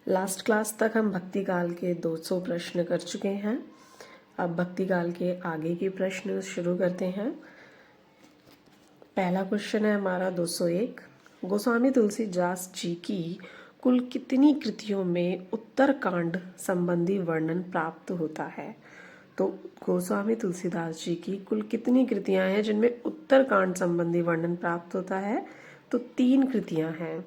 Last class तक हम भक्ति काल के 200 प्रश्न कर चुके हैं। अब भक्ति काल के आगे के प्रश्न शुरू करते हैं। पहला क्वेश्चन है हमारा 201। गोस्वामी तुलसीदास जी की कुल कितनी कृतियों में उत्तरकांड संबंधी वर्णन प्राप्त होता है? तो गोस्वामी तुलसीदास जी की कुल कितनी कृतियां हैं जिनमें उत्तरकांड संबंधी वर्णन प्राप्त होता है? तो 3 कृतियां हैं।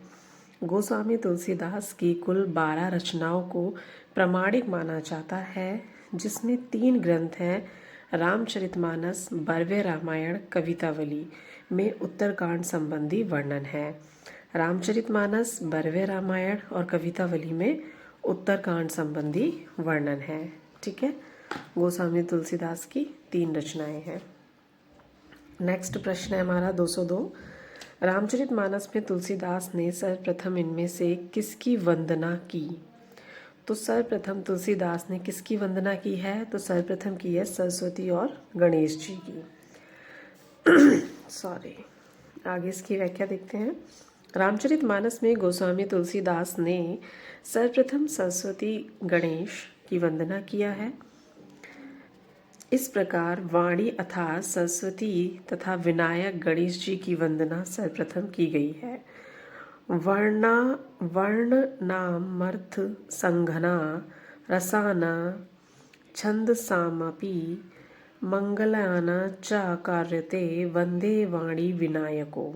गोस्वामी तुलसीदास की कुल 12 रचनाओं को प्रामाणिक माना जाता है, जिसमें 3 ग्रंथ हैं। रामचरितमानस, बर्वे रामायण, कवितावली में उत्तरकांड संबंधी वर्णन है। रामचरितमानस, बर्वे रामायण और कवितावली में उत्तरकांड संबंधी वर्णन है। ठीक है, गोस्वामी तुलसीदास की 3 रचनाएं हैं। नेक्स्ट प्रश्न है हमारा 202। रामचरितमानस में तुलसीदास ने सर्वप्रथम इनमें से किसकी वंदना की? तो सर्वप्रथम तुलसीदास ने किसकी वंदना की है? तो सर्वप्रथम की है सरस्वती और गणेश जी की। सॉरी, आगे इसकी व्याख्या देखते हैं। रामचरितमानस में गोस्वामी तुलसीदास ने सर्वप्रथम सरस्वती गणेश की वंदना किया है। इस प्रकार वाणी अर्थात सरस्वती तथा विनायक गणेश जी की वंदना सर्वप्रथम की गई है। वर्णनामर्थ संघना रसाना छंदसामपि मंगलाना च कार्यते वंदे वाणी विनायको।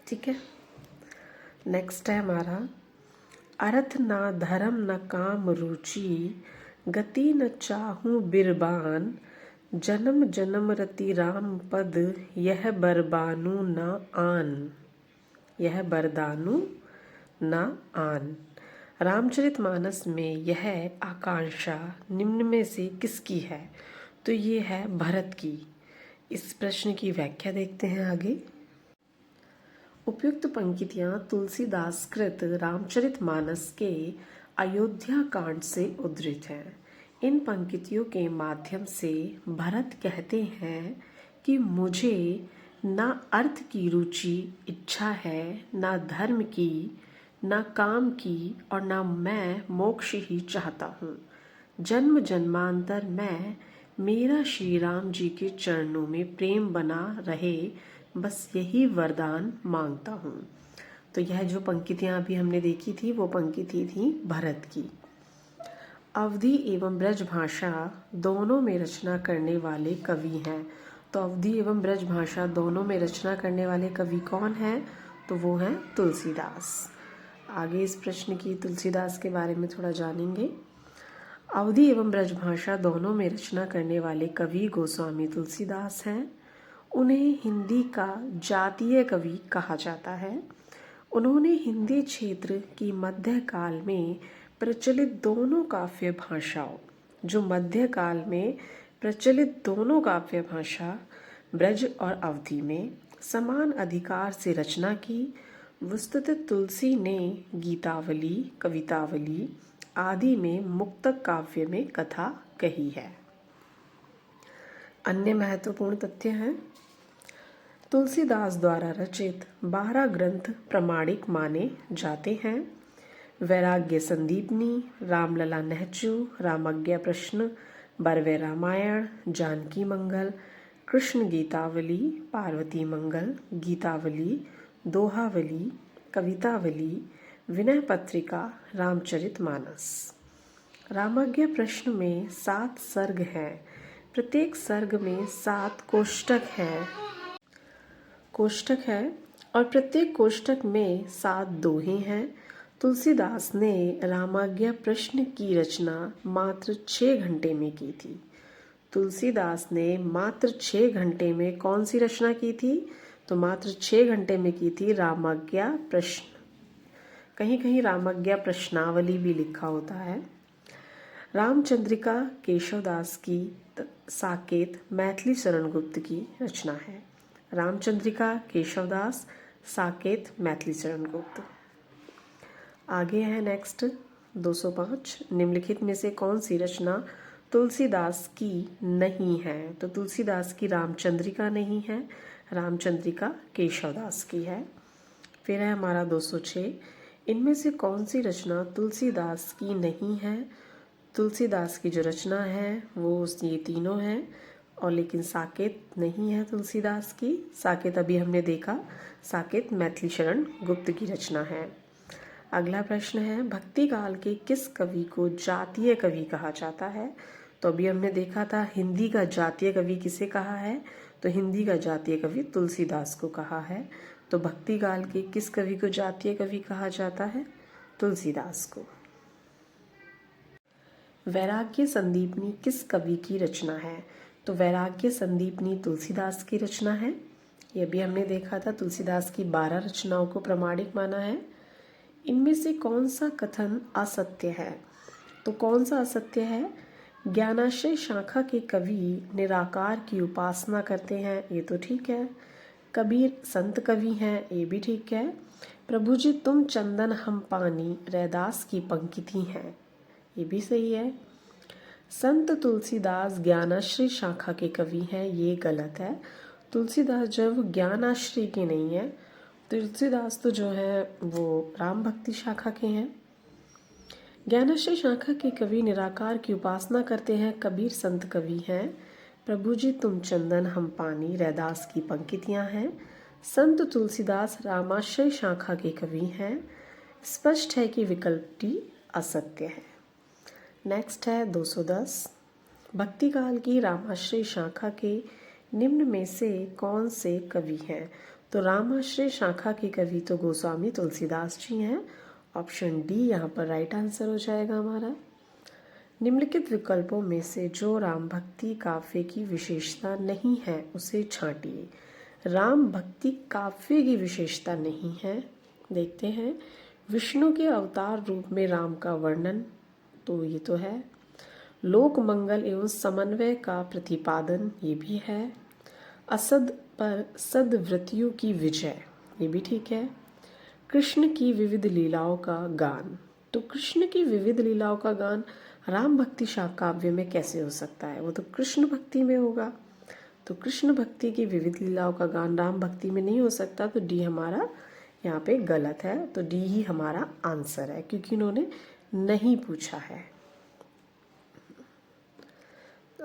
ठीक है, नेक्स्ट है हमारा अर्थ न धर्म न काम रुचि, गति न चाहूं बिरबान, जन्म जन्म रति राम पद, यह बरबानु न आन। यह बरदानु न आन। रामचरितमानस में यह आकांक्षा निम्न में से किसकी है? तो ये है भरत की। इस प्रश्न की व्याख्या देखते हैं आगे। उपयुक्त पंक्तियां तुलसीदास कृत रामचरितमानस के अयोध्या कांड से उद्धृत हैं। इन पंक्तियों के माध्यम से भरत कहते हैं कि मुझे न अर्थ की रुचि इच्छा है, न धर्म की, न काम की और न मैं मोक्ष ही चाहता हूँ। जन्म जन्मांतर मैं मेरा श्री राम जी के चरणों में प्रेम बना रहे, बस यही वरदान मांगता हूँ। तो यह जो पंक्तियाँ अभी हमने देखी थी वो पंक्ति थी भरत की। अवधी एवं ब्रज भाषा दोनों में रचना करने वाले कवि हैं। तो अवधी एवं ब्रज भाषा दोनों में रचना करने वाले कवि कौन हैं? तो वो हैं तुलसीदास। आगे इस प्रश्न की तुलसीदास के बारे में थोड़ा जानेंगे। अवधी एवं ब्रज भाषा दोनों में रचना करने वाले कवि गोस्वामी तुलसीदास हैं। उन्हें हिंदी का जातीय कवि कहा जाता है। उन्होंने हिंदी क्षेत्र की मध्यकाल में प्रचलित दोनों काव्य भाषाओं मध्यकाल में प्रचलित दोनों काव्य भाषा ब्रज और अवधी में समान अधिकार से रचना की। वस्तुतः तुलसी ने गीतावली, कवितावली आदि में मुक्तक काव्य में कथा कही है। अन्य महत्वपूर्ण तथ्य हैं। तुलसीदास द्वारा रचित 12 ग्रंथ प्रामाणिक माने जाते हैं। वैराग्य संदीपनी, रामलला नहचु, रामज्ञा प्रश्न, बर्वे रामायण, जानकी मंगल, कृष्ण गीतावली, पार्वती मंगल, गीतावली, दोहावली, कवितावली, विनय पत्रिका, रामचरितमानस। रामज्ञा प्रश्न में 7 सर्ग हैं। प्रत्येक सर्ग में 7 कोष्टक है और प्रत्येक कोष्टक में 7 दोहे हैं। तुलसीदास ने रामाज्ञा प्रश्न की रचना मात्र 6 घंटे में की थी। तुलसीदास ने मात्र 6 घंटे में कौन सी रचना की थी? तो मात्र 6 घंटे में की थी रामाज्ञा प्रश्न। कहीं कहीं रामाज्ञा प्रश्नावली भी लिखा होता है। रामचंद्रिका केशवदास की साकेत मैथिली शरण गुप्त की रचना है। रामचंद्रिका केशवदास, साकेत मैथिली शरण गुप्त। आगे है नेक्स्ट 205। निम्नलिखित में से कौन सी रचना तुलसीदास की नहीं है? तो तुलसीदास की रामचंद्रिका नहीं है, रामचंद्रिका केशवदास की है। फिर है हमारा 206। इनमें से कौन सी रचना तुलसीदास की नहीं है? तुलसीदास की जो रचना है वो ये तीनों हैं, और लेकिन साकेत नहीं है तुलसीदास की। साकेत अभी हमने देखा, साकेत मैथिली शरण गुप्त की रचना है। अगला प्रश्न है, भक्ति काल के किस कवि को जातीय कवि कहा जाता है? तो अभी हमने देखा था हिंदी का जातीय कवि किसे कहा है, तो हिंदी का जातीय कवि तुलसीदास को कहा है। तो भक्ति काल के किस कवि को जातीय कवि कहा जाता है? तुलसीदास को। वैराग्य संदीपनी किस कवि की रचना है? तो वैराग्य संदीपनी तुलसीदास की रचना है। ये भी हमने देखा था, तुलसीदास की 12 रचनाओं को प्रामाणिक माना है। इनमें से कौन सा कथन असत्य है? तो कौन सा असत्य है? ज्ञानाश्रय शाखा के कवि निराकार की उपासना करते हैं, ये तो ठीक है। कबीर संत कवि हैं, ये भी ठीक है। प्रभु जी तुम चंदन हम पानी, रैदास की पंक्ति हैं, ये भी सही है। संत तुलसीदास ज्ञानाश्रय शाखा के कवि हैं, ये गलत है। तुलसीदास जब ज्ञानाश्रय के नहीं है, तुलसीदास तो जो है वो राम भक्ति शाखा के हैं। ज्ञानाश्रय शाखा के कवि निराकार की उपासना करते हैं, कबीर संत कवि हैं। प्रभु जी तुम चंदन हम पानी, रैदास की पंक्तियां हैं। संत तुलसीदास रामाश्रय शाखा के कवि हैं। स्पष्ट है कि विकल्प डी असत्य है। नेक्स्ट है 210। भक्ति काल की रामाश्रय शाखा के निम्न में से कौन से कवि हैं? तो रामाश्रय शाखा के कवि तो गोस्वामी तुलसीदास जी हैं। ऑप्शन डी यहाँ पर राइट आंसर हो जाएगा हमारा। निम्नलिखित विकल्पों में से जो राम भक्ति काव्य की विशेषता नहीं है उसे छांटिए। राम भक्ति काव्य की विशेषता नहीं है, देखते हैं। विष्णु के अवतार रूप में राम का वर्णन, तो ये तो है। लोक मंगल एवं समन्वय का प्रतिपादन, ये भी है। असद पर सद्वृत्तियों की विजय, ये भी ठीक है। कृष्ण की विविध लीलाओं का गान, तो कृष्ण की विविध लीलाओं का गान राम भक्ति काव्य में कैसे हो सकता है? वो तो कृष्ण भक्ति में होगा। तो कृष्ण भक्ति की विविध लीलाओं का गान राम भक्ति में नहीं हो सकता, तो डी हमारा यहाँ पे गलत है। तो डी ही हमारा आंसर है, क्योंकि इन्होंने नहीं पूछा है।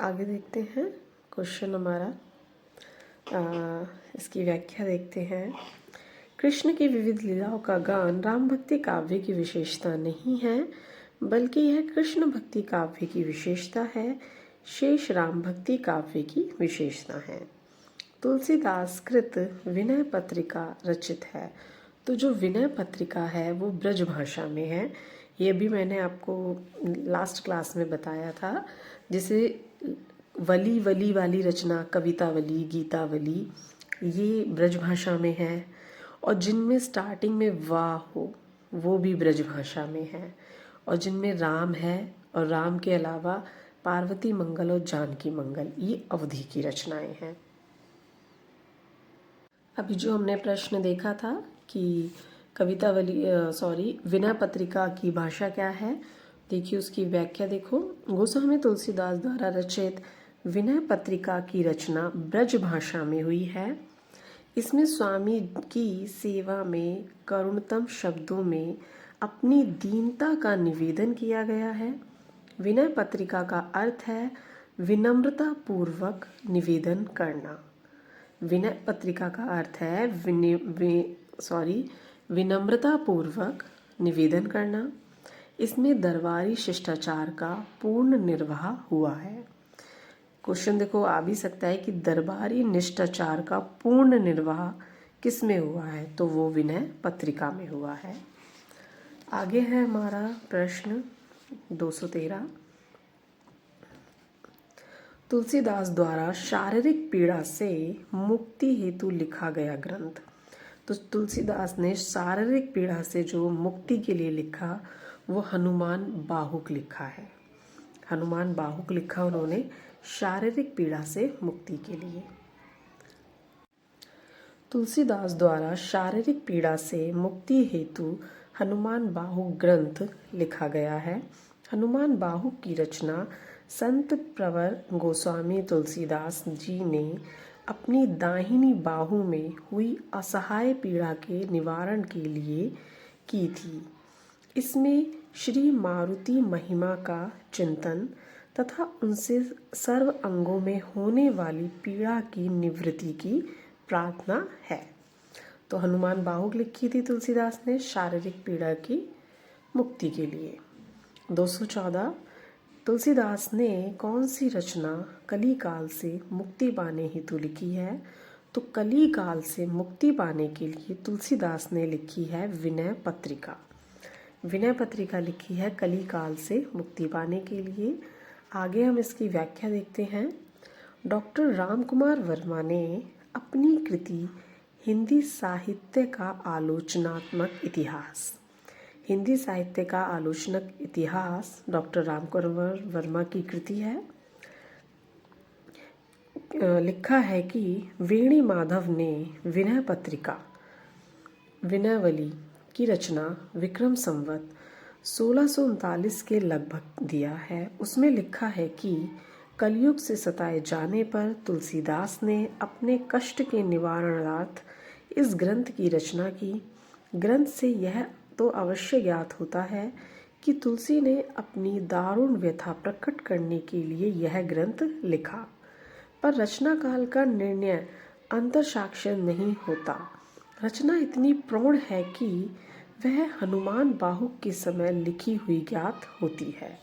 आगे देखते हैं क्वेश्चन हमारा, इसकी व्याख्या देखते हैं। कृष्ण की विविध लीलाओं का गान राम भक्ति काव्य की विशेषता नहीं है, बल्कि यह कृष्ण भक्ति काव्य की विशेषता है। शेष राम भक्ति काव्य की विशेषता है। तुलसीदास कृत विनय पत्रिका रचित है, तो जो विनय पत्रिका है वो ब्रज भाषा में है। ये भी मैंने आपको लास्ट क्लास में बताया था, जिसे वली वली वाली रचना, कवितावली, गीतावली, ये ब्रज भाषा में है। और जिनमें स्टार्टिंग में वाह हो वो भी ब्रज भाषा में है। और जिनमें राम है और राम के अलावा पार्वती मंगल और जानकी मंगल, ये अवधि की रचनाएं हैं। अभी जो हमने प्रश्न देखा था कि विनय पत्रिका की भाषा क्या है, देखिए उसकी व्याख्या देखो। गोस्वामी तुलसीदास द्वारा रचित विनय पत्रिका की रचना ब्रज भाषा में हुई है। इसमें स्वामी की सेवा में करुणतम शब्दों में अपनी दीनता का निवेदन किया गया है। विनय पत्रिका का अर्थ है विनम्रता पूर्वक निवेदन करना। विनय पत्रिका का अर्थ है विनम्रता पूर्वक निवेदन करना। इसमें दरबारी शिष्टाचार का पूर्ण निर्वाह हुआ है। क्वेश्चन देखो आ भी सकता है कि दरबारी शिष्टाचार का पूर्ण निर्वाह किस में हुआ है, तो वो विनय पत्रिका में हुआ है। आगे है हमारा प्रश्न 213। तुलसीदास द्वारा शारीरिक पीड़ा से मुक्ति हेतु लिखा गया ग्रंथ, तो तुलसीदास ने शारीरिक पीड़ा से जो मुक्ति के लिए लिखा वो हनुमान बाहुक लिखा है। हनुमान बाहुक लिखा उन्होंने शारीरिक पीड़ा से मुक्ति के लिए। तुलसीदास द्वारा शारीरिक पीड़ा से मुक्ति हेतु हनुमान बाहुक ग्रंथ लिखा गया है। हनुमान बाहुक की रचना संत प्रवर गोस्वामी तुलसीदास जी ने अपनी दाहिनी बाहु में हुई असहाय पीड़ा के निवारण के लिए की थी। इसमें श्री मारुति महिमा का चिंतन तथा उनसे सर्व अंगों में होने वाली पीड़ा की निवृत्ति की प्रार्थना है। तो हनुमान बाहुक लिखी थी तुलसीदास ने शारीरिक पीड़ा की मुक्ति के लिए। 214 तुलसीदास ने कौन सी रचना कली काल से मुक्ति पाने हेतु लिखी है? तो कली काल से मुक्ति पाने के लिए तुलसीदास ने लिखी है विनय पत्रिका। विनय पत्रिका लिखी है कली काल से मुक्ति पाने के लिए। आगे हम इसकी व्याख्या देखते हैं। डॉक्टर रामकुमार वर्मा ने अपनी कृति हिंदी साहित्य का आलोचनात्मक इतिहास, हिंदी साहित्य का आलोचनात्मक इतिहास डॉक्टर रामकुमार वर्मा की कृति है। लिखा है कि वेणी माधव ने विनय पत्रिका विनयवली की रचना विक्रम संवत 1639 के लगभग दिया है। उसमें लिखा है कि कलयुग से सताए जाने पर तुलसीदास ने अपने कष्ट के निवारणार्थ इस ग्रंथ की रचना की। ग्रंथ से यह तो अवश्य ज्ञात होता है कि तुलसी ने अपनी दारुण व्यथा प्रकट करने के लिए यह ग्रंथ लिखा, पर रचना काल का निर्णय अंतर साक्षर नहीं होता। रचना इतनी प्रौढ़ है कि वह हनुमान बाहुक के समय लिखी हुई ज्ञात होती है।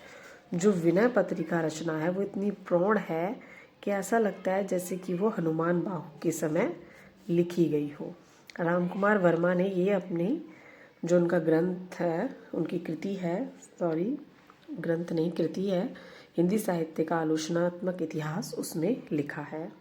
जो विनय पत्रिका रचना है वो इतनी प्रौढ़ है कि ऐसा लगता है जैसे कि वो हनुमान बाहुक के समय लिखी गई हो। रामकुमार वर्मा ने ये अपनी जो उनका ग्रंथ है, उनकी कृति है, ग्रंथ नहीं कृति है, हिंदी साहित्य का आलोचनात्मक इतिहास, उसमें लिखा है।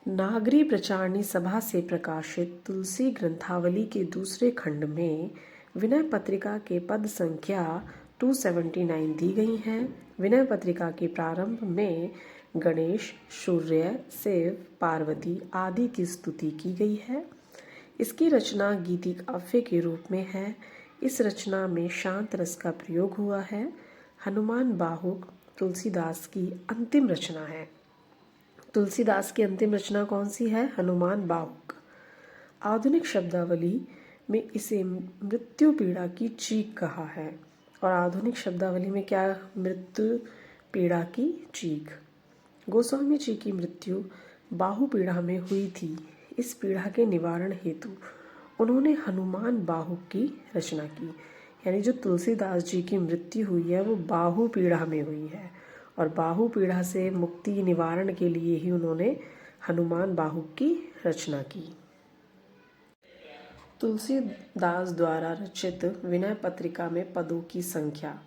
नागरी प्रचारणी सभा से प्रकाशित तुलसी ग्रंथावली के दूसरे खंड में विनय पत्रिका के पद संख्या 279 दी गई हैं। विनय पत्रिका के प्रारंभ में गणेश, सूर्य, शिव, पार्वती आदि की स्तुति की गई है। इसकी रचना गीति काव्य के रूप में है। इस रचना में शांत रस का प्रयोग हुआ है। हनुमान बाहुक तुलसीदास की अंतिम रचना है। तुलसीदास की अंतिम रचना कौन सी है? हनुमान बाहुक। आधुनिक शब्दावली में इसे मृत्यु पीड़ा की चीख कहा है। और आधुनिक शब्दावली में क्या? मृत्यु पीड़ा की चीख। गोस्वामी जी की मृत्यु बाहु पीड़ा में हुई थी। इस पीड़ा के निवारण हेतु उन्होंने हनुमान बाहुक की रचना की। यानी जो तुलसीदास जी की मृत्यु हुई है वो बाहु पीड़ा में हुई है, और बाहु पीड़ा से मुक्ति निवारण के लिए ही उन्होंने हनुमान बाहुक की रचना की। तुलसीदास द्वारा रचित विनय पत्रिका में पदों की संख्या,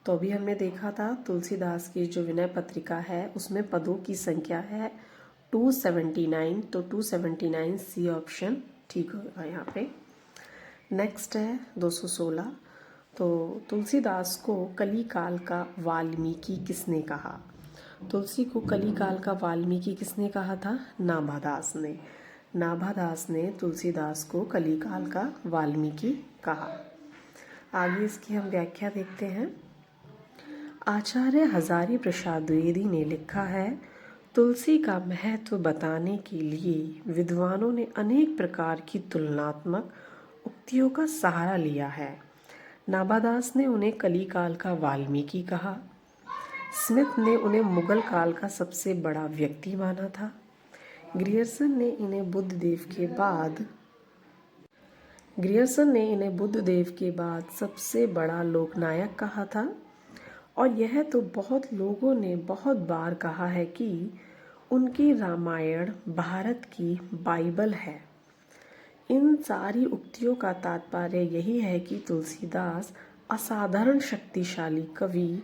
तो अभी हमने देखा था तुलसीदास की जो विनय पत्रिका है उसमें पदों की संख्या है 279। तो 279 सी ऑप्शन ठीक होगा यहाँ पे। नेक्स्ट है 216। तो तुलसीदास को कली काल का वाल्मीकि किसने कहा? तुलसी को कली काल का वाल्मीकि किसने कहा था? नाभादास ने। नाभादास ने तुलसीदास को कली काल का वाल्मीकि कहा। आगे इसकी हम व्याख्या देखते हैं। आचार्य हजारी प्रसाद द्विवेदी ने लिखा है, तुलसी का महत्व बताने के लिए विद्वानों ने अनेक प्रकार की तुलनात्मक उक्तियों का सहारा लिया है। नाभादास ने उन्हें कली काल का वाल्मीकि कहा। स्मिथ ने उन्हें मुगल काल का सबसे बड़ा व्यक्ति माना था। ग्रियर्सन ने इन्हें बुद्ध देव के बाद सबसे बड़ा लोकनायक कहा था। और यह तो बहुत लोगों ने बहुत बार कहा है कि उनकी रामायण भारत की बाइबल है। इन सारी उक्तियों का तात्पर्य यही है कि तुलसीदास असाधारण शक्तिशाली कवि,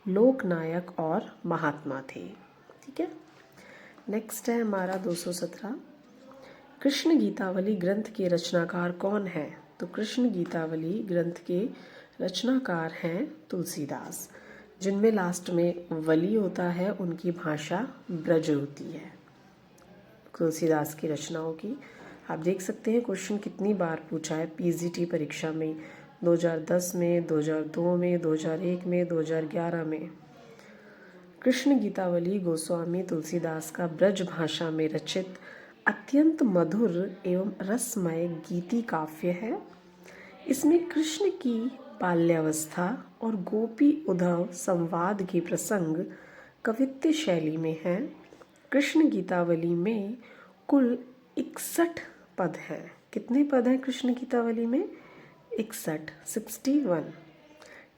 लोकनायक और महात्मा थे। ठीक है। नेक्स्ट है हमारा 217। कृष्ण गीतावली ग्रंथ के रचनाकार कौन है? तो कृष्ण गीतावली ग्रंथ के रचनाकार हैं तुलसीदास। जिनमें लास्ट में वली होता है, उनकी भाषा ब्रज होती है तुलसीदास की रचनाओं की। आप देख सकते हैं क्वेश्चन कितनी बार पूछा है पीजीटी परीक्षा में, 2010 में, 2002 में, 2001 में, 2011 में। कृष्ण गीतावली गोस्वामी तुलसीदास का ब्रज भाषा में रचित अत्यंत मधुर एवं रसमय गीति काव्य है। इसमें कृष्ण की बाल्यावस्था और गोपी उद्धव संवाद के प्रसंग कवित्य शैली में हैं। कृष्ण गीतावली में कुल 61 पद हैं। कितने पद हैं कृष्ण गीतावली में? 61।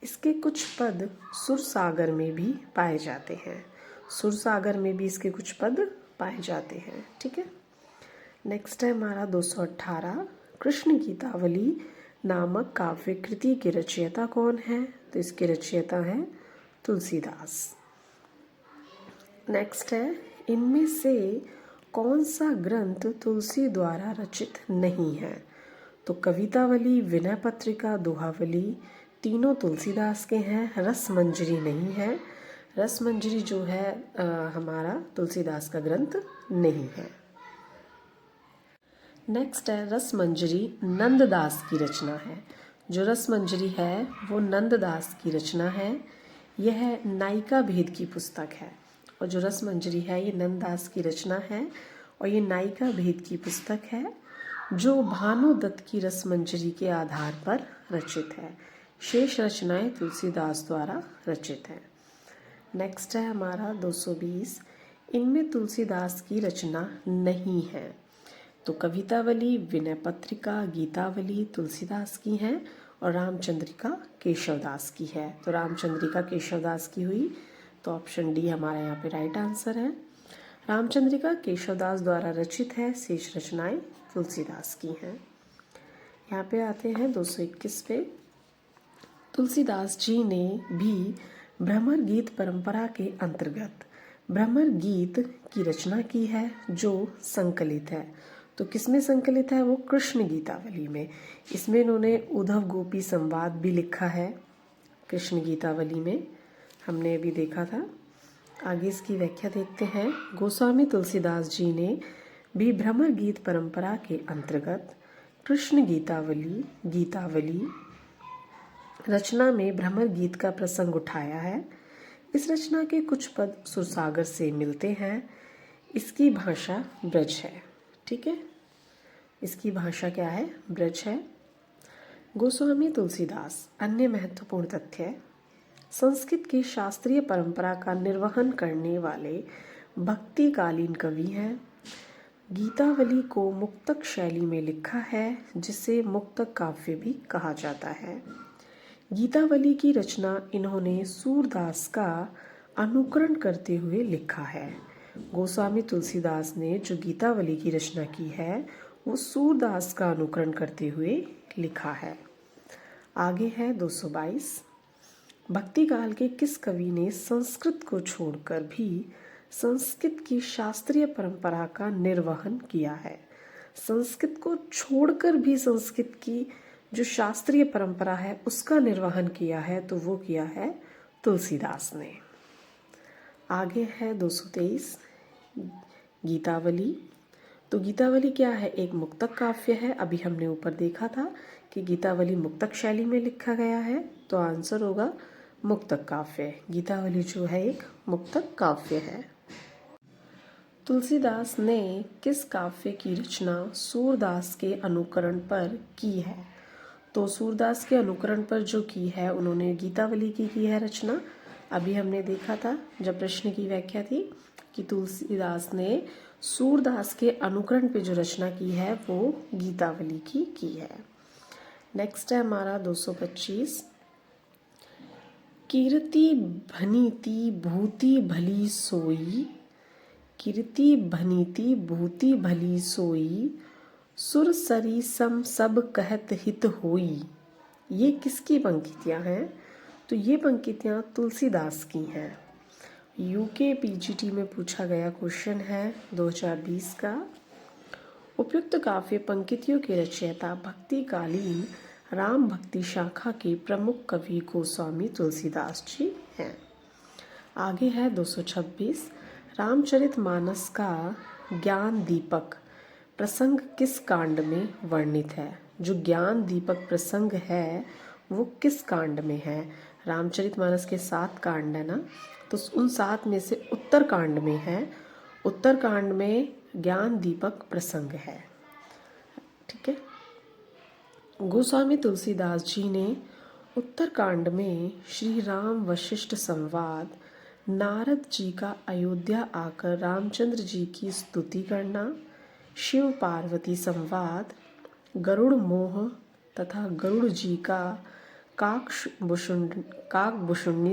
इसके कुछ पद सुरसागर में भी पाए जाते हैं। सुरसागर में भी इसके कुछ पद पाए जाते हैं। ठीक है। नेक्स्ट है हमारा 218। कृष्ण गीतावली नामक काव्य कृति के रचयिता कौन है? तो इसके रचयिता हैं तुलसीदास। नेक्स्ट है, इनमें से कौन सा ग्रंथ तुलसी द्वारा रचित नहीं है? तो कवितावली, विनय पत्रिका, दोहावली तीनों तुलसीदास के हैं। रसमंजरी नहीं है। रसमंजरी जो है हमारा तुलसीदास का ग्रंथ नहीं है। नेक्स्ट है, रसमंजरी नंददास की रचना है। जो रसमंजरी है वो नंददास की रचना है। यह नायिका भेद की पुस्तक है। और जो रसमंजरी है ये नंददास की रचना है और ये नायिका भेद की पुस्तक है जो भानुदत्त की रसमंजरी के आधार पर रचित है। शेष रचनाएं तुलसीदास द्वारा रचित हैं। नेक्स्ट है हमारा 220। इनमें तुलसीदास की रचना नहीं है। तो कवितावली, विनय पत्रिका, गीतावली तुलसीदास की हैं और रामचंद्रिका केशवदास की है। तो रामचंद्रिका केशवदास की हुई, तो ऑप्शन डी हमारा यहाँ पे राइट आंसर है। रामचंद्रिका केशवदास द्वारा रचित है, शेष रचनाएं तुलसीदास की हैं। यहाँ पे आते हैं 221 पे। तुलसीदास जी ने भी भ्रमर गीत परंपरा के अंतर्गत भ्रमर गीत की रचना की है जो संकलित है। तो किसमें संकलित है? वो कृष्ण गीतावली में। इसमें इन्होंने उद्धव गोपी संवाद भी लिखा है कृष्ण गीतावली में, हमने अभी देखा था। आगे इसकी व्याख्या देखते हैं। गोस्वामी तुलसीदास जी ने भी भ्रमर गीत परंपरा के अंतर्गत कृष्ण गीतावली रचना में भ्रमर गीत का प्रसंग उठाया है। इस रचना के कुछ पद सुरसागर से मिलते हैं। इसकी भाषा ब्रज है। ठीक है, इसकी भाषा क्या है? ब्रज है। गोस्वामी तुलसीदास अन्य महत्वपूर्ण तथ्य: संस्कृत की शास्त्रीय परंपरा का निर्वहन करने वाले भक्तिकालीन कवि हैं। गीतावली को मुक्तक शैली में लिखा है, जिसे मुक्तक काव्य भी कहा जाता है। गीतावली की रचना इन्होंने सूरदास का अनुकरण करते हुए लिखा है। गोस्वामी तुलसीदास ने जो गीतावली की रचना की है वो सूरदास का अनुकरण करते हुए लिखा है। आगे है 222। भक्ति काल के किस कवि ने संस्कृत को छोड़कर भी संस्कृत की शास्त्रीय परंपरा का निर्वहन किया है? संस्कृत को छोड़कर भी संस्कृत की जो शास्त्रीय परंपरा है उसका निर्वहन किया है, तो वो किया है तुलसीदास ने। आगे है 223। गीतावली। तो गीतावली क्या है? एक मुक्तक काव्य है। अभी हमने ऊपर देखा था कि गीतावली मुक्तक शैली में लिखा गया है, तो आंसर होगा मुक्तक काव्य। गीतावली जो है एक मुक्तक काव्य है। तुलसीदास ने किस काव्य की रचना सूरदास के अनुकरण पर की है? तो सूरदास के अनुकरण पर जो की है उन्होंने गीतावली की है रचना। अभी हमने देखा था जब प्रश्न की व्याख्या थी कि तुलसीदास ने सूरदास के अनुकरण पे जो रचना की है वो गीतावली की है। नेक्स्ट है हमारा 225। कीर्ति भनीति भूति भली सोई, कीर्ति भनीति भूति भली सोई, सुर सरी सम सब कहत हित होई। ये किसकी पंक्तियाँ हैं? तो ये पंक्तियाँ तुलसीदास की हैं। यूके पीजीटी में पूछा गया क्वेश्चन है 2020 का। उपयुक्त काव्य पंक्तियों के रचयिता भक्तिकालीन राम भक्ति शाखा के प्रमुख कवि गोस्वामी तुलसीदास जी हैं। आगे है 226। रामचरितमानस का ज्ञान दीपक प्रसंग किस कांड में वर्णित है? जो ज्ञान दीपक प्रसंग है वो किस कांड में है? रामचरितमानस के 7 कांड है ना, तो उन 7 में से उत्तर कांड में है। उत्तर कांड में ज्ञान दीपक प्रसंग है। ठीक है। गोस्वामी तुलसीदास जी ने उत्तरकांड में श्री राम वशिष्ठ संवाद, नारद जी का अयोध्या आकर रामचंद्र जी की स्तुति करना, शिव पार्वती संवाद, गरुड़ मोह तथा गरुड़ जी का काकभूषुंडी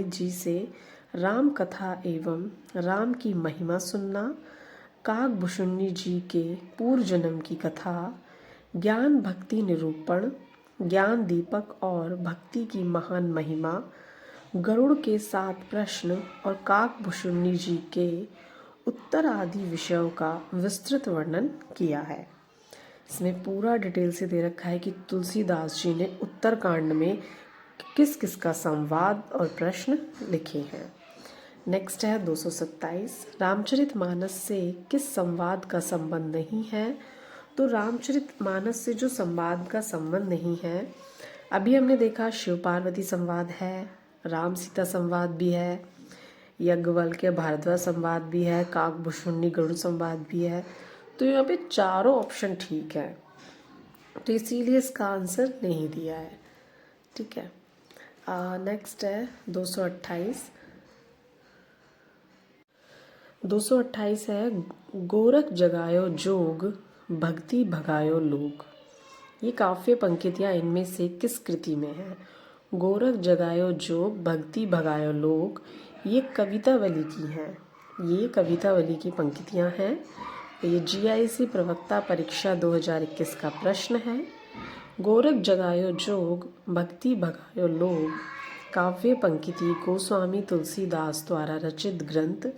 जी से राम कथा एवं राम की महिमा सुनना, काकभूषुंडी जी के पूर्व जन्म की कथा, ज्ञान भक्ति निरूपण, ज्ञान दीपक और भक्ति की महान महिमा, गरुड़ के 7 प्रश्न और काकभूषुंडी जी के उत्तर आदि विषयों का विस्तृत वर्णन किया है। इसमें पूरा डिटेल से दे रखा है कि तुलसीदास जी ने उत्तरकांड में किस किस का संवाद और प्रश्न लिखे हैं। नेक्स्ट है 227, रामचरितमानस से किस संवाद का संबंध नहीं है। तो रामचरितमानस से जो संवाद का संबंध नहीं है, अभी हमने देखा शिव पार्वती संवाद है, राम सीता संवाद भी है, यज्ञवल्क्य भारद्वाज संवाद भी है, काकभूषुंडी गरुड़ संवाद भी है। तो यहाँ पे चारों ऑप्शन ठीक है, तो इसीलिए इसका आंसर नहीं दिया है। ठीक है। नेक्स्ट है 228 है, गोरख जगायो जोग भक्ति भगायो लोग। ये काव्य पंक्तियाँ इनमें से किस कृति में है। गोरख जगायो जोग भक्ति भगायो लोग, ये कवितावली की हैं। ये कवितावली की पंक्तियाँ हैं। ये GIC प्रवक्ता परीक्षा 2021 का प्रश्न है। गोरख जगायो जोग भक्ति भगायो लोग काव्य पंक्ति गोस्वामी तुलसीदास द्वारा रचित ग्रंथ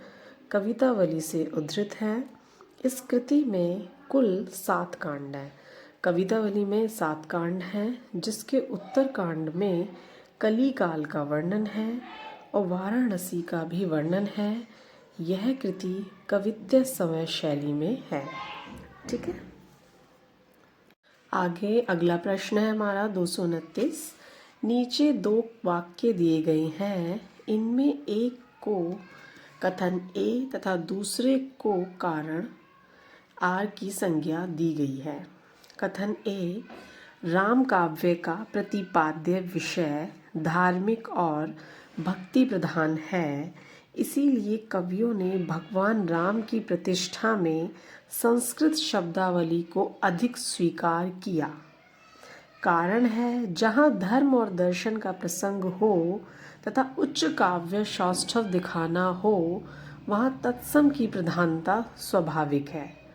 कवितावली से उद्धृत है। इस कृति में कुल 7 कांड हैं। कवितावली में 7 कांड हैं, जिसके उत्तर कांड में कली काल का वर्णन है और वाराणसी का भी वर्णन है। यह कृति कवित्य समय शैली में है। ठीक है। आगे अगला प्रश्न है हमारा 229। नीचे 2 वाक्य दिए गए हैं, इनमें एक को कथन A तथा दूसरे को कारण R की संज्ञा दी गई है। कथन A, राम काव्य का प्रतिपाद्य विषय धार्मिक और भक्ति प्रधान है, इसीलिए कवियों ने भगवान राम की प्रतिष्ठा में संस्कृत शब्दावली को अधिक स्वीकार किया। कारण है, जहाँ धर्म और दर्शन का प्रसंग हो तथा उच्च काव्य सौष्ठव दिखाना हो, वहाँ तत्सम की प्रधानता स्वाभाविक है।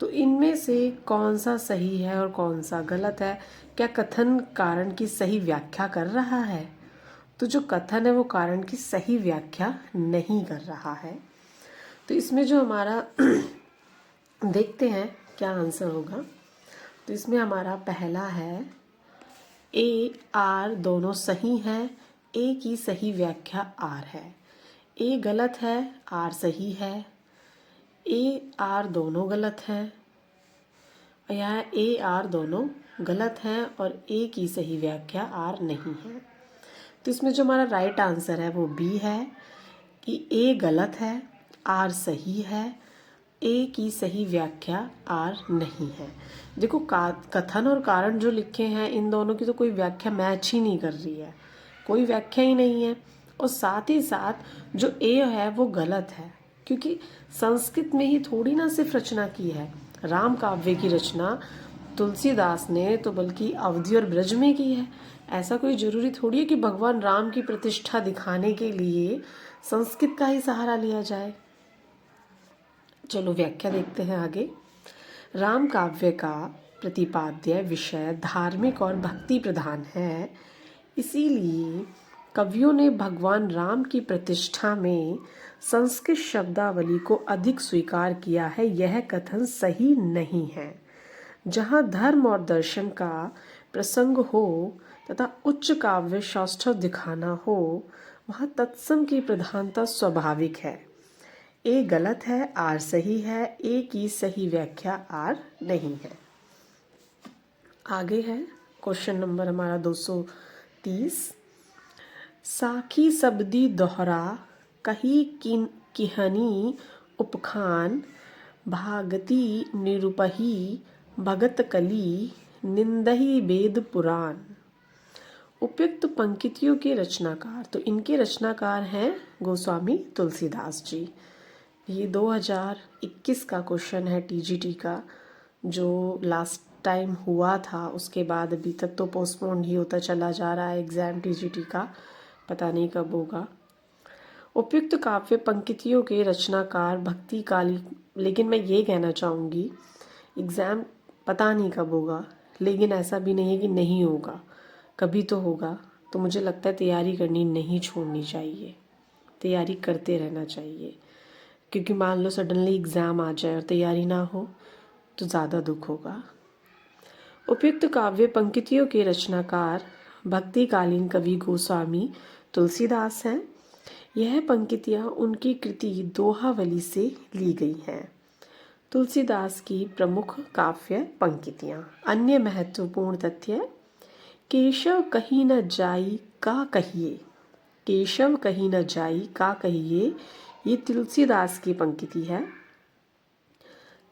तो इनमें से कौन सा सही है और कौन सा गलत है। क्या कथन कारण की सही व्याख्या कर रहा है। तो जो कथन है वो कारण की सही व्याख्या नहीं कर रहा है। तो इसमें जो हमारा देखते हैं क्या आंसर होगा। तो इसमें हमारा पहला है A R दोनों सही हैं। A की सही व्याख्या R है। A गलत है, R सही है। A R दोनों गलत हैं। यहाँ A R दोनों गलत हैं और A की सही व्याख्या R नहीं है। तो इसमें जो हमारा राइट आंसर है वो B है कि A गलत है, R सही है। A की सही व्याख्या R नहीं है। देखो कथन और कारण जो लिखे हैं, इन दोनों की तो कोई व्याख्या मैच ही नहीं कर रही है, कोई व्याख्या ही नहीं है। और साथ ही साथ जो A है वो गलत है, क्योंकि संस्कृत में ही थोड़ी ना सिर्फ रचना की है। राम काव्य की रचना तुलसीदास ने तो बल्कि अवधि और ब्रज में की है। ऐसा कोई जरूरी थोड़ी है कि भगवान राम की प्रतिष्ठा दिखाने के लिए संस्कृत का ही सहारा लिया जाए। चलो व्याख्या देखते हैं आगे। राम काव्य का प्रतिपाद्य विषय धार्मिक और भक्ति प्रधान है, इसीलिए कवियों ने भगवान राम की प्रतिष्ठा में संस्कृत शब्दावली को अधिक स्वीकार किया है। यह कथन सही नहीं है। जहाँ धर्म और दर्शन का प्रसंग हो तथा उच्च काव्य सौष्ठव दिखाना हो, वहाँ तत्सम की प्रधानता स्वाभाविक है। A गलत है, R सही है। A की सही व्याख्या R नहीं है। आगे है क्वेश्चन नंबर हमारा 230। साखी सबदी दोहरा कही किहनी उपखान भागती निरुपही भगत कली निंदहि वेद पुराण। उपयुक्त पंक्तियों के रचनाकार, तो इनके रचनाकार हैं गोस्वामी तुलसीदास जी। ये 2021 का क्वेश्चन है टीजीटी का, जो लास्ट टाइम हुआ था, उसके बाद अभी तक तो पोस्टपोन ही होता चला जा रहा है एग्ज़ाम टीजीटी का, पता नहीं कब होगा। उपयुक्त काव्य पंक्तियों के रचनाकार भक्ति काली, लेकिन मैं ये कहना चाहूँगी एग्ज़ाम पता नहीं कब होगा, लेकिन ऐसा भी नहीं है कि नहीं होगा, कभी तो होगा। तो मुझे लगता है तैयारी करनी नहीं छोड़नी चाहिए, तैयारी करते रहना चाहिए, क्योंकि मान लो सडनली एग्ज़ाम आ जाए और तैयारी ना हो तो ज़्यादा दुख होगा। उपयुक्त काव्य पंक्तियों के रचनाकार भक्तिकालीन कवि गोस्वामी तुलसीदास हैं। यह पंक्तियाँ उनकी कृति दोहावली से ली गई हैं। तुलसीदास की प्रमुख काव्य पंक्तियाँ। अन्य महत्वपूर्ण तथ्य: केशव कहीं न जाई का कहिए, केशव कहीं न जाई का कहिए, ये तुलसीदास की पंक्ति है।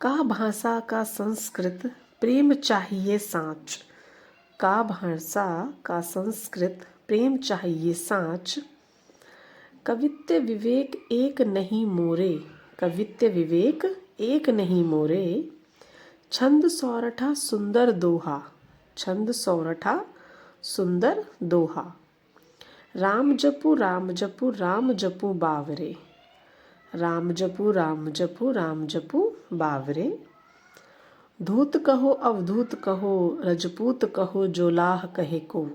का भाषा का संस्कृत प्रेम चाहिए साँच, का भाषा का संस्कृत प्रेम चाहिए साँच। कवित्व विवेक एक नहीं मोरे, कवित्व विवेक एक नहीं मोरे। छंद सौरठा सुंदर दोहा, छंद सौरठा सुंदर दोहा। राम जपु राम जपु राम जपु बावरे, राम जपु राम जपु राम जपु बावरे। धूत कहो अवधूत कहो रजपूत कहो जोलाह कहे को,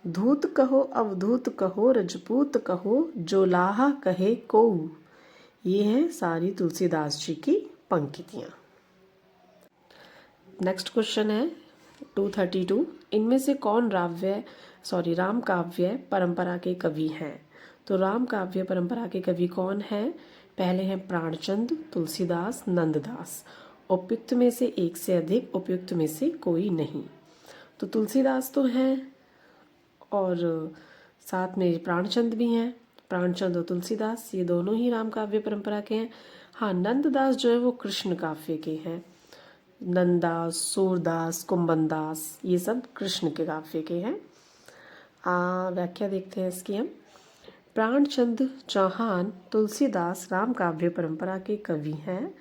धूत कहो अवधूत कहो रजपूत कहो जोलाह कहे को। ये है सारी तुलसीदास जी की पंक्तियाँ। नेक्स्ट क्वेश्चन है 232। इनमें से कौन राम काव्य परंपरा के कवि हैं? तो राम काव्य परंपरा के कवि कौन हैं? पहले हैं प्राणचंद, तुलसीदास, नंददास। उपयुक्त में से एक से अधिक, उपयुक्त में से कोई नहीं। तो तुलसीदास तो हैं और साथ में प्राणचंद भी हैं। प्राणचंद और तुलसीदास ये दोनों ही राम काव्य परंपरा के हैं। हाँ, नंददास जो है वो कृष्ण काव्य के हैं। नंददास, सूरदास, कुंभनदास ये सब कृष्ण के काव्य के हैं। व्याख्या देखते हैं इसकी हम। प्राणचंद चौहान तुलसीदास राम काव्य परंपरा के कवि हैं,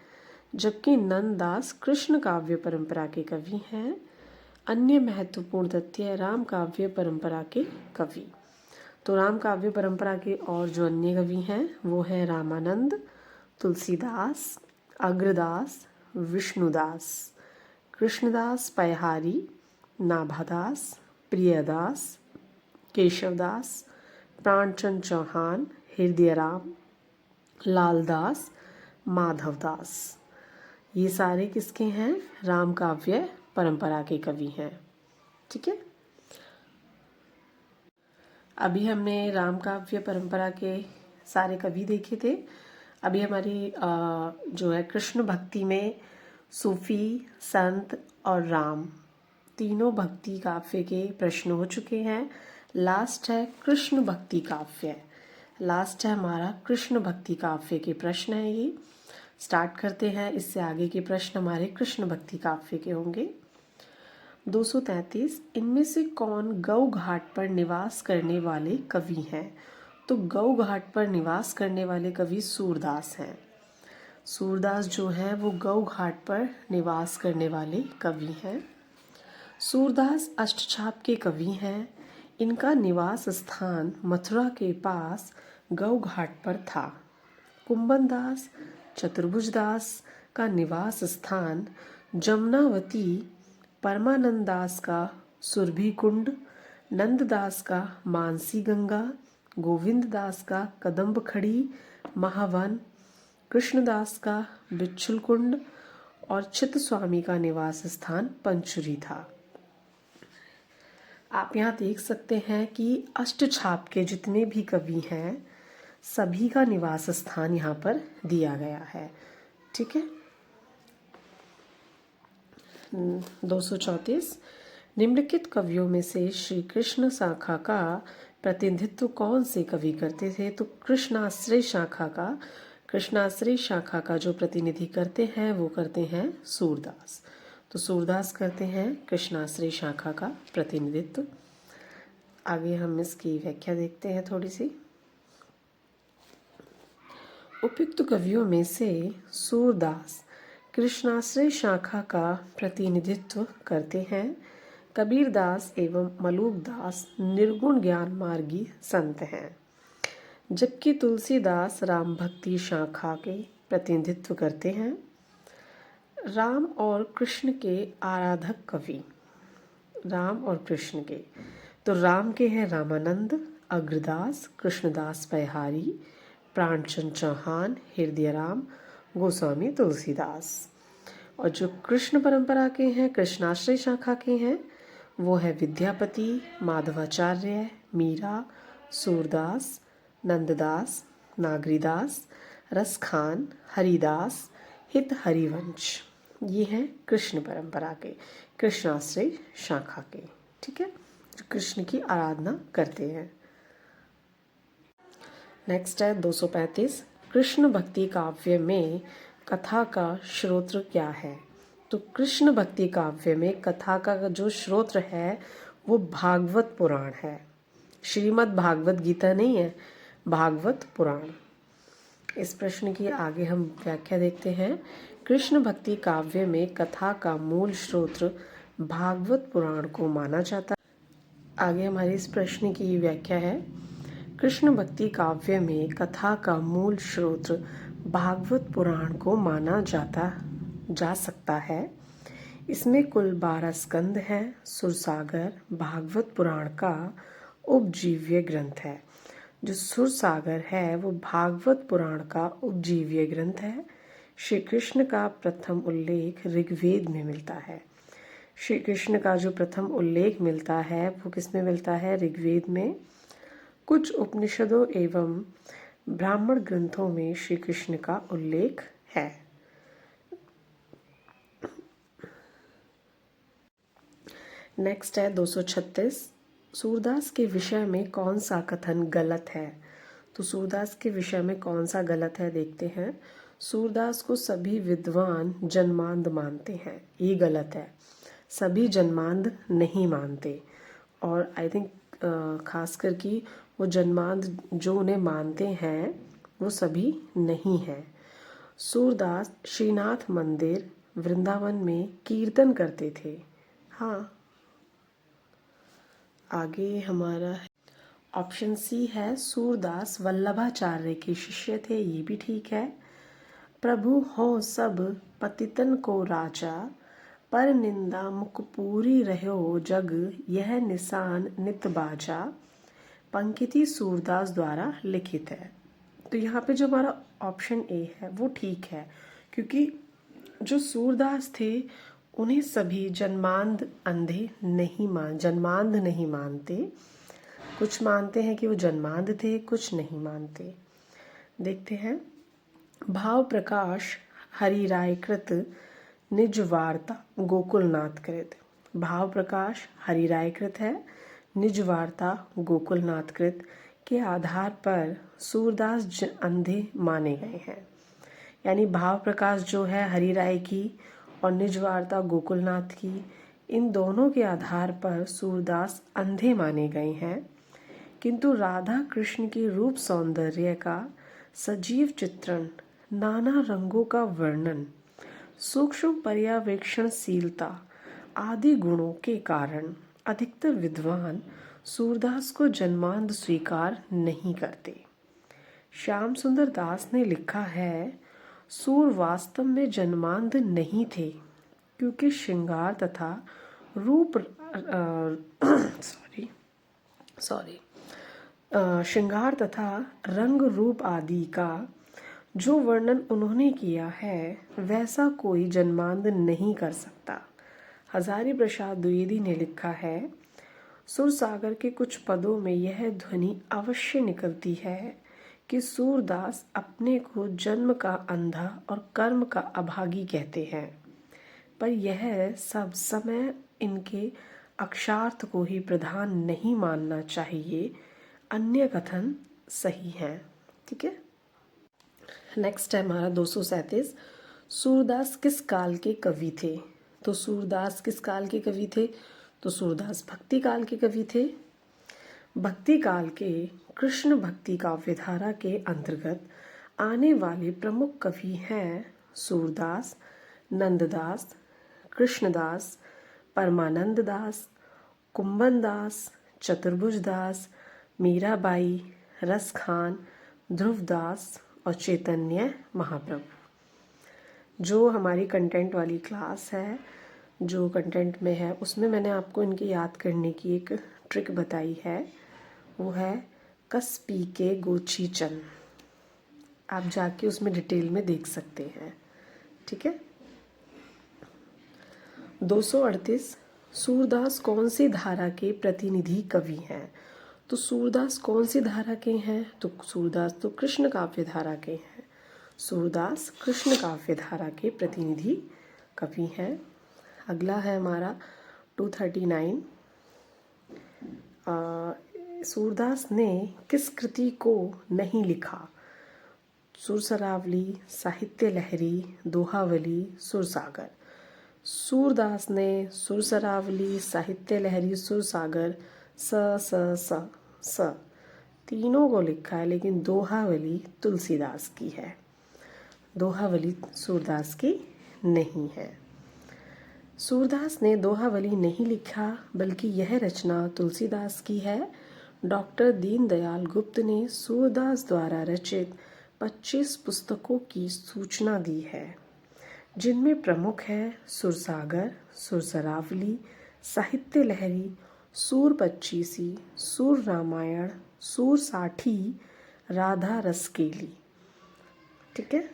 जबकि नंददास कृष्ण काव्य परंपरा के कवि हैं। अन्य महत्वपूर्ण तथ्य: राम काव्य परंपरा के कवि। तो राम काव्य परंपरा के और जो अन्य कवि हैं वो हैं रामानंद, तुलसीदास, अग्रदास, विष्णुदास, कृष्णदास पयहारी, नाभादास, प्रियदास, केशवदास, प्राणचंद चौहान, हृदयराम, लालदास, माधवदास। ये सारे किसके हैं? राम काव्य परंपरा के कवि हैं। ठीक है, अभी हमने राम काव्य परंपरा के सारे कवि देखे थे। अभी हमारी जो है कृष्ण भक्ति में सूफी, संत और राम तीनों भक्ति काव्य के प्रश्न हो चुके हैं। लास्ट है कृष्ण भक्ति काव्य, लास्ट है हमारा कृष्ण भक्ति काव्य के प्रश्न है। ये स्टार्ट करते हैं, इससे आगे के प्रश्न हमारे कृष्ण भक्ति काव्य के होंगे। 233। इनमें से कौन गौ घाट पर निवास करने वाले कवि हैं? तो गौ घाट पर निवास करने वाले कवि सूरदास हैं। सूरदास जो है वो गौ घाट पर निवास करने वाले कवि हैं। सूरदास अष्टछाप के कवि हैं। इनका निवास स्थान मथुरा के पास गौ घाट पर था। कुंभनदास चतुर्भुजदास का निवास स्थान जमुनावती, परमानंद दास का सुरभि कुंड, नंददास का मानसी गंगा, गोविंद दास का कदम्ब खड़ी महावन, कृष्णदास का बिच्छुल कुंड और चित्त स्वामी का निवास स्थान पंचुरी था। आप यहाँ देख सकते हैं कि अष्टछाप के जितने भी कवि हैं सभी का निवास स्थान यहाँ पर दिया गया है। ठीक है, 234। निम्नलिखित कवियों में से श्री कृष्ण शाखा का प्रतिनिधित्व कौन से कवि करते थे? तो कृष्णाश्रय शाखा का जो प्रतिनिधि करते हैं वो करते हैं सूरदास। तो सूरदास करते हैं कृष्णाश्रय शाखा का प्रतिनिधित्व। आगे हम इसकी व्याख्या देखते हैं थोड़ी सी। उपयुक्त कवियों में से सूरदास कृष्णाश्रय शाखा का प्रतिनिधित्व करते हैं। कबीरदास एवं मलूकदास निर्गुण ज्ञान मार्गी संत हैं, जबकि तुलसीदास राम भक्ति शाखा के प्रतिनिधित्व करते हैं। राम और कृष्ण के आराधक कवि, राम और कृष्ण के, तो राम के हैं रामानंद, अग्रदास, कृष्णदास पैहारी, प्राणचंद चौहान, हृदयराम, गोस्वामी तुलसीदास। और जो कृष्ण परंपरा के हैं, कृष्णाश्रय शाखा के हैं, वो है विद्यापति, माधवाचार्य, मीरा, सूरदास, नंददास, नागरीदास, रसखान, हरिदास, हित हरिवंश। ये हैं कृष्ण परंपरा के, कृष्णाश्रय शाखा के। ठीक है, जो कृष्ण की आराधना करते हैं। नेक्स्ट है 235। कृष्ण भक्ति काव्य में कथा का श्रोत्र क्या है? तो कृष्ण भक्ति काव्य में कथा का जो श्रोत्र है वो भागवत पुराण है। श्रीमद् भागवत गीता नहीं है, भागवत पुराण। इस प्रश्न की आगे हम व्याख्या देखते हैं। कृष्ण भक्ति काव्य में कथा का मूल श्रोत्र भागवत पुराण को माना जाता है। आगे हमारी इस प्रश्न की व्याख्या है। कृष्ण भक्ति काव्य में कथा का मूल स्रोत भागवत पुराण को माना जा सकता है। इसमें कुल 12 स्कंद हैं। सुरसागर भागवत पुराण का उपजीव्य ग्रंथ है। जो सुरसागर है वो भागवत पुराण का उपजीव्य ग्रंथ है। श्री कृष्ण का प्रथम उल्लेख ऋग्वेद में मिलता है। श्री कृष्ण का जो प्रथम उल्लेख मिलता है वो किस में मिलता है? ऋग्वेद में। कुछ उपनिषदों एवं ब्राह्मण ग्रंथों में श्री कृष्ण का उल्लेख है। नेक्स्ट है 236। सूरदास के विषय में कौन सा कथन गलत है? तो सूरदास के विषय में कौन सा गलत है देखते हैं। सूरदास को सभी विद्वान जन्मांध मानते हैं, ये गलत है। सभी जन्मांध नहीं मानते, और आई थिंक खासकर कि वो जन्मांध जो उन्हें मानते हैं वो सभी नहीं हैं। सूरदास श्रीनाथ मंदिर वृंदावन में कीर्तन करते थे। हाँ, आगे हमारा ऑप्शन सी है, सूरदास वल्लभाचार्य के शिष्य थे, ये भी ठीक है। प्रभु हो सब पतितन को राजा, पर निंदा मुख पूरी रहो जग, यह निशान नित बाजा, पंक्ति सूरदास द्वारा लिखित है। तो यहाँ पे जो हमारा ऑप्शन ए है वो ठीक है, क्योंकि जो सूरदास थे उन्हें सभी जन्मांध नहीं मानते। कुछ मानते हैं कि वो जन्मांध थे, कुछ नहीं मानते। देखते हैं। भाव प्रकाश हरि राय कृत निज वार्ता गोकुलनाथ कृत। भाव प्रकाश हरि राय कृत है, निज वार्ता गोकुलनाथ कृत के आधार पर सूरदास अंधे माने गए हैं। यानी भाव प्रकाश जो है हरि राय की और निज वार्ता गोकुलनाथ की, इन दोनों के आधार पर सूरदास अंधे माने गए हैं। किंतु राधा कृष्ण के रूप सौंदर्य का सजीव चित्रण, नाना रंगों का वर्णन, सूक्ष्म पर्यवेक्षणशीलता आदि गुणों के कारण अधिकतर विद्वान सूरदास को जन्मांध स्वीकार नहीं करते। श्याम सुंदर दास ने लिखा है, सूर वास्तव में जन्मांध नहीं थे, क्योंकि श्रृंगार तथा रूप श्रृंगार तथा रंग रूप आदि का जो वर्णन उन्होंने किया है वैसा कोई जन्मांध नहीं कर सकता। हजारी प्रसाद द्विवेदी ने लिखा है, सुरसागर के कुछ पदों में यह ध्वनि अवश्य निकलती है कि सूरदास अपने को जन्म का अंधा और कर्म का अभागी कहते हैं, पर यह सब समय इनके अक्षार्थ को ही प्रधान नहीं मानना चाहिए, अन्य कथन सही है। ठीक है। नेक्स्ट है हमारा 237। सूरदास किस काल के कवि थे? तो सूरदास किस काल के कवि थे? तो सूरदास भक्ति काल के कवि थे। भक्ति काल के कृष्ण भक्ति काव्य धारा के अंतर्गत आने वाले प्रमुख कवि हैं सूरदास, नंददास, कृष्णदास, परमानंद दास, कुंभन दास, चतुर्भुज दास, मीराबाई, रसखान, ध्रुवदास और चैतन्य महाप्रभु। जो हमारी कंटेंट वाली क्लास है, जो कंटेंट में है, उसमें मैंने आपको इनके याद करने की एक ट्रिक बताई है, वो है कस पी के गोची चन। आप जाके उसमें डिटेल में देख सकते हैं। ठीक है। 238 सूरदास कौन सी धारा के प्रतिनिधि कवि हैं? तो सूरदास कौन सी धारा के हैं? तो सूरदास तो कृष्ण काव्य धारा के हैं। सूरदास कृष्ण काव्य धारा के प्रतिनिधि कवि हैं। अगला है हमारा 239। सूरदास ने किस कृति को नहीं लिखा? सुरसरावली, साहित्य लहरी, दोहावली, सुरसागर। सूरदास ने सुरसरावली, साहित्य लहरी, सुरसागर स तीनों को लिखा है, लेकिन दोहावली तुलसीदास की है। दोहावली सूरदास की नहीं है। सूरदास ने दोहावली नहीं लिखा, बल्कि यह रचना तुलसीदास की है। डॉक्टर दीनदयाल गुप्त ने सूरदास द्वारा रचित 25 पुस्तकों की सूचना दी है, जिनमें प्रमुख है सुरसागर, सुरसरावली, साहित्य लहरी, सूर पच्चीसी, सूर रामायण, सूर साठी, राधा रसकेली। ठीक है।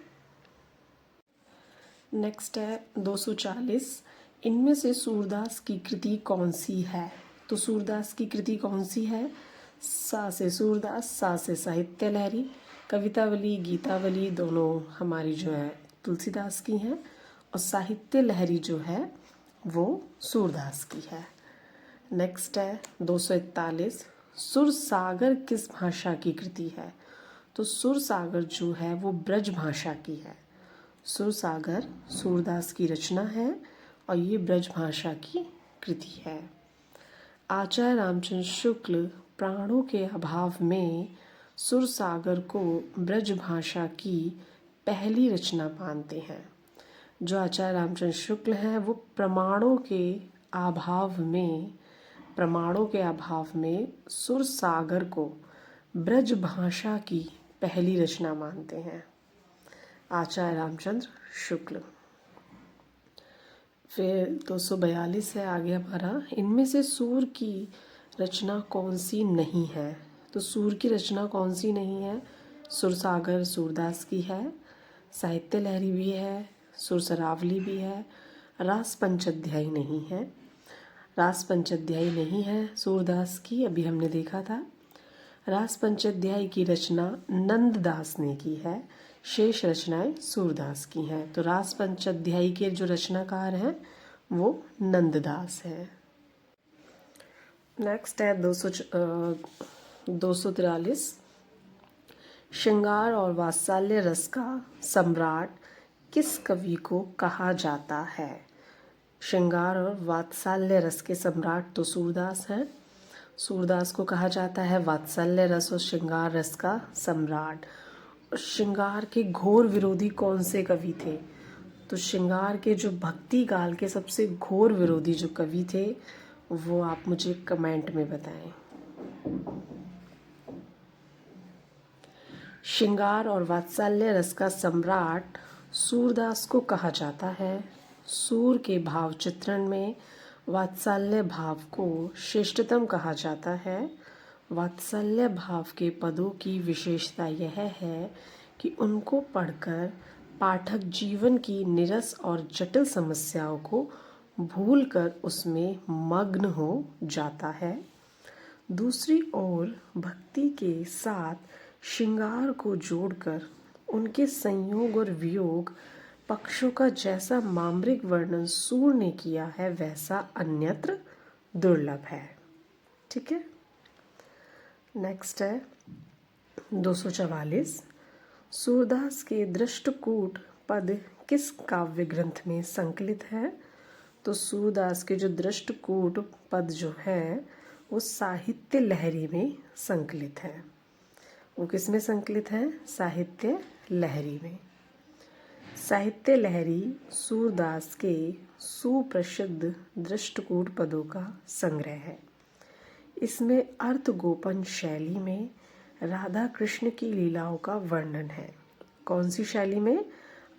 नेक्स्ट है 240। इनमें से सूरदास की कृति कौन सी है? तो सूरदास की कृति कौन सी है? सा से सूरदास, सा से साहित्य लहरी, कवितावली, गीतावली दोनों हमारी जो है तुलसीदास की हैं, और साहित्य लहरी जो है वो सूरदास की है। नेक्स्ट है 241। सुरसागर किस भाषा की कृति है? तो सुरसागर जो है वो ब्रज भाषा की है। सुरसागर सूरदास की रचना है और ये ब्रज भाषा की कृति है। आचार्य रामचंद्र शुक्ल प्राणों के अभाव में सुरसागर को ब्रज भाषा की पहली रचना मानते हैं। जो आचार्य रामचंद्र शुक्ल हैं वो प्रमाणों के अभाव में सुरसागर को ब्रज भाषा की पहली रचना मानते हैं, आचार्य रामचंद्र शुक्ल। फिर 242 है आगे हमारा। इनमें से सूर की रचना कौन सी नहीं है? तो सूर की रचना कौन सी नहीं है? सुरसागर सूरदास की है, साहित्य लहरी भी है, सुरसरावली भी है, रास पंचअध्यायी नहीं है। रास पंचअध्यायी नहीं है सूरदास की, अभी हमने देखा था। रास पंचअध्यायी की रचना नंददास ने की है, शेष रचनाएं सूरदास की हैं। तो रास पंचअध्यायी के जो रचनाकार हैं वो नंददास हैं। नेक्स्ट है 243। श्रृंगार और वात्सल्य रस का सम्राट किस कवि को कहा जाता है? श्रृंगार और वात्सल्य रस के सम्राट तो सूरदास हैं। सूरदास को कहा जाता है वात्सल्य रस और श्रृंगार रस का सम्राट। श्रृंगार के घोर विरोधी कौन से कवि थे? तो श्रृंगार के जो भक्ति काल के सबसे घोर विरोधी जो कवि थे वो आप मुझे कमेंट में बताएं। श्रृंगार और वात्सल्य रस का सम्राट सूरदास को कहा जाता है। सूर के भाव चित्रण में वात्सल्य भाव को श्रेष्ठतम कहा जाता है। वात्सल्य भाव के पदों की विशेषता यह है कि उनको पढ़कर पाठक जीवन की निरस और जटिल समस्याओं को भूलकर उसमें मग्न हो जाता है। दूसरी ओर भक्ति के साथ श्रृंगार को जोड़कर उनके संयोग और वियोग पक्षों का जैसा मामरिक वर्णन सूर ने किया है वैसा अन्यत्र दुर्लभ है। ठीक है। नेक्स्ट है 244। सूरदास के दृष्टकूट पद किस काव्य ग्रंथ में संकलित है? तो तो सूरदास के जो दृष्टकूट पद जो है वो साहित्य लहरी में संकलित है। वो किस में संकलित है? साहित्य लहरी में। साहित्य लहरी सूरदास के सुप्रसिद्ध दृष्टकूट पदों का संग्रह है। इसमें अर्थगोपन शैली में राधा कृष्ण की लीलाओं का वर्णन है। कौन सी शैली में?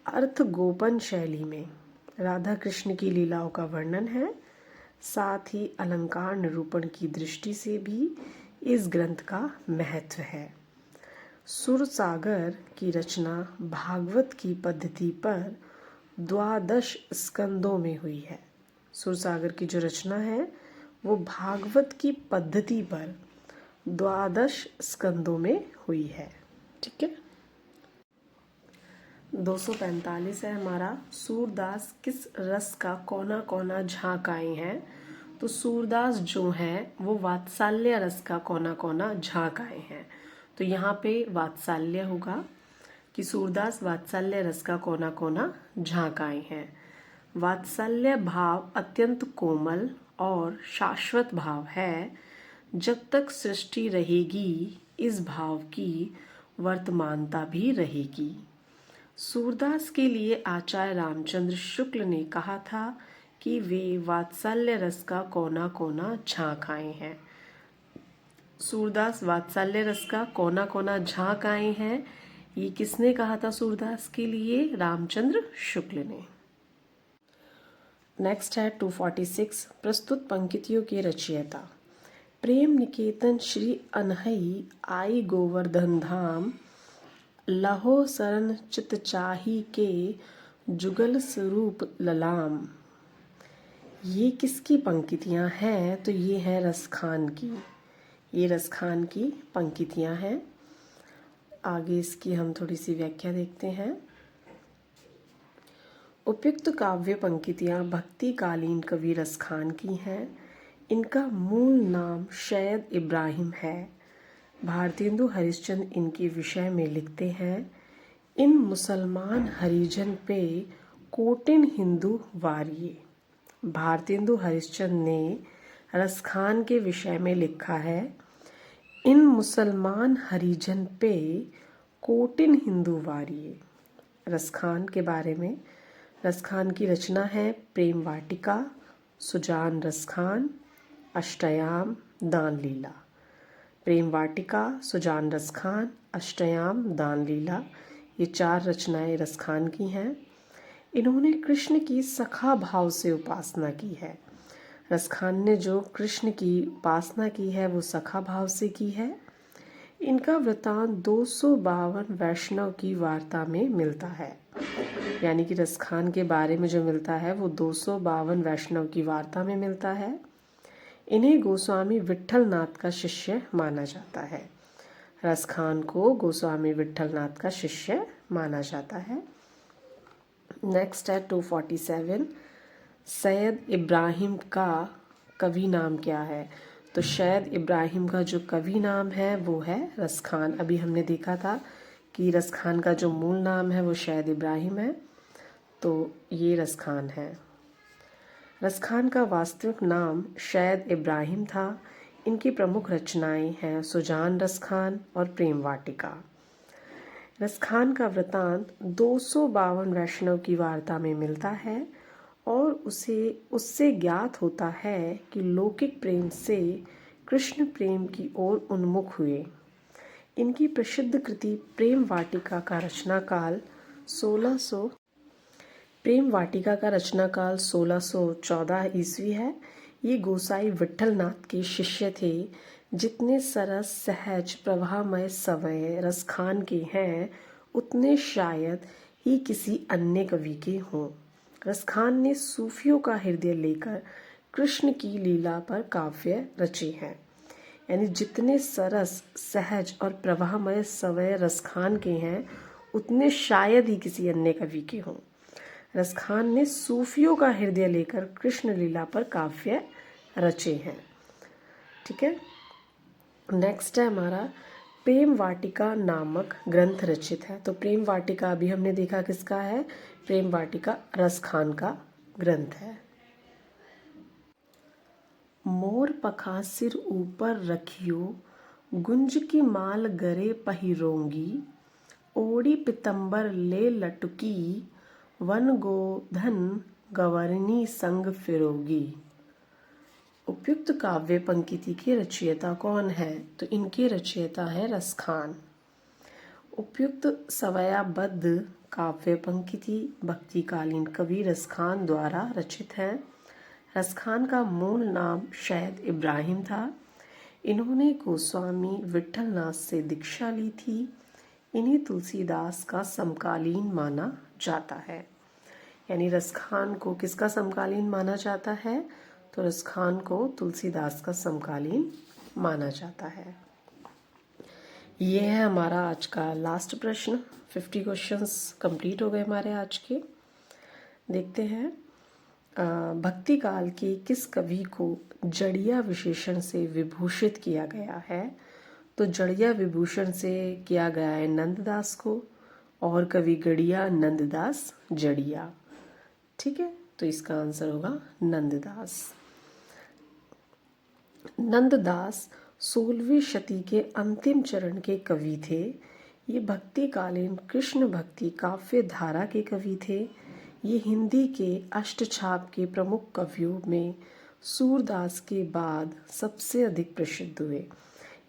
अर्थगोपन शैली में राधा कृष्ण की लीलाओं का वर्णन है। साथ ही अलंकार निरूपण की दृष्टि से भी इस ग्रंथ का महत्व है। सुरसागर की रचना भागवत की पद्धति पर 12 स्कंदों में हुई है। सुरसागर की जो रचना है वो भागवत की पद्धति पर 12 स्कंदों में हुई है। ठीक है। 245 है हमारा, सूरदास किस रस का कोना कोना झांक आए हैं। तो सूरदास जो है वो वात्सल्य रस का कोना कोना झांक आए हैं। तो यहाँ पे वात्सल्य होगा कि सूरदास वात्सल्य रस का कोना कोना झांक आए हैं। वात्सल्य भाव अत्यंत कोमल और शाश्वत भाव है। जब तक सृष्टि रहेगी इस भाव की वर्तमानता भी रहेगी। सूरदास के लिए आचार्य रामचंद्र शुक्ल ने कहा था कि वे वात्सल्य रस का कोना कोना झांक आए हैं। सूरदास वात्सल्य रस का कोना कोना झांक आए हैं, ये किसने कहा था सूरदास के लिए? रामचंद्र शुक्ल ने। नेक्स्ट है 246। प्रस्तुत पंक्तियों के रचयिता। प्रेम निकेतन श्री अनहई आई गोवर्धन धाम, लहो शरण चित चाही के जुगल स्वरूप ललाम। ये किसकी पंक्तियां हैं? तो ये है रसखान की। ये रसखान की पंक्तियां हैं। आगे इसकी हम थोड़ी सी व्याख्या देखते हैं। उपयुक्त काव्य पंक्तियां भक्तिकालीन कवि रसखान की हैं। इनका मूल नाम सैयद इब्राहिम है। भारतेंदु हरिश्चंद्र इनके विषय में लिखते हैं, इन मुसलमान हरिजन पे कोटिन हिंदू वारिये। भारतेंदु हरिश्चंद्र ने रसखान के विषय में लिखा है, इन मुसलमान हरिजन पे कोटिन हिंदू वारिये। रसखान के बारे में, रसखान की रचना है प्रेम वाटिका, सुजान रसखान, अष्टयाम, दान लीला। प्रेम वाटिका, सुजान रसखान, अष्टयाम, दान लीला, ये 4 रचनाएं रसखान की हैं। इन्होंने कृष्ण की सखा भाव से उपासना की है। रसखान ने जो कृष्ण की उपासना की है वो सखा भाव से की है। इनका वृतांत 252 वैष्णव की वार्ता में मिलता है। यानी कि रसखान के बारे में जो मिलता है वो 252 वैष्णव की वार्ता में मिलता है। इन्हें गोस्वामी विट्ठलनाथ का शिष्य माना जाता है। रसखान को गोस्वामी विट्ठलनाथ का शिष्य माना जाता है। नेक्स्ट है 247। सैयद इब्राहिम का कवि नाम क्या है? तो सैयद इब्राहिम का जो कवि नाम है वो है रसखान। अभी हमने देखा था कि रसखान का जो मूल नाम है वो सैयद इब्राहिम है, तो ये रसखान है। रसखान का वास्तविक नाम सैयद इब्राहिम था। इनकी प्रमुख रचनाएं हैं सुजान रसखान और प्रेम वाटिका। रसखान का वृतांत 252 वैष्णव की वार्ता में मिलता है और उससे ज्ञात होता है कि लौकिक प्रेम से कृष्ण प्रेम की ओर उन्मुख हुए। इनकी प्रसिद्ध कृति प्रेम वाटिका का रचनाकाल 1614 ईस्वी है। ये गोसाई विट्ठलनाथ के शिष्य थे। जितने सरस सहज प्रवाहमय सवय रसखान के हैं उतने शायद ही किसी अन्य कवि के हों। रसखान ने सूफियों का हृदय लेकर कृष्ण की लीला पर काव्य रचे हैं। यानी जितने सरस सहज और प्रवाहमय सवय रसखान के हैं उतने शायद ही किसी अन्य कवि के हों। रसखान ने सूफियों का हृदय लेकर कृष्ण लीला पर काव्य रचे हैं। ठीक है। नेक्स्ट है हमारा प्रेम वाटिका नामक ग्रंथ रचित है। तो प्रेम वाटिका अभी हमने देखा किसका है? प्रेम वाटिका रसखान का ग्रंथ है। मोर पखा सिर ऊपर रखियो, गुंज की माल गरे पहिरोंगी, ओड़ी पितंबर ले लटकी, वन गोधन गवर्नी संग फिरोगी। उपयुक्त काव्य पंक्ति के रचयिता कौन है? तो इनके रचयिता है रसखान। उपयुक्त सवयाबद्ध काव्य पंक्ति भक्तिकालीन कवि रसखान द्वारा रचित है। रसखान का मूल नाम शायद इब्राहिम था। इन्होंने गोस्वामी विट्ठलनाथ से दीक्षा ली थी। इन्हें तुलसीदास का समकालीन माना जाता है। यानी रसखान को किसका समकालीन माना जाता है? तो रसखान को तुलसीदास का समकालीन माना जाता है। ये है हमारा आज का लास्ट प्रश्न। 50 क्वेश्चंस कंप्लीट हो गए हमारे आज के। देखते हैं भक्ति काल के किस कवि को जड़िया विशेषण से विभूषित किया गया है? तो जड़िया विभूषण से किया गया है नंददास को, और कवि गड़िया नंददास जड़िया। ठीक है, तो इसका आंसर होगा नंददास। नंददास 16वीं शती के अंतिम चरण के कवि थे। ये भक्तिकालीन कृष्ण भक्ति काव्य धारा के कवि थे। ये हिंदी के अष्टछाप के प्रमुख कवियों में सूरदास के बाद सबसे अधिक प्रसिद्ध हुए।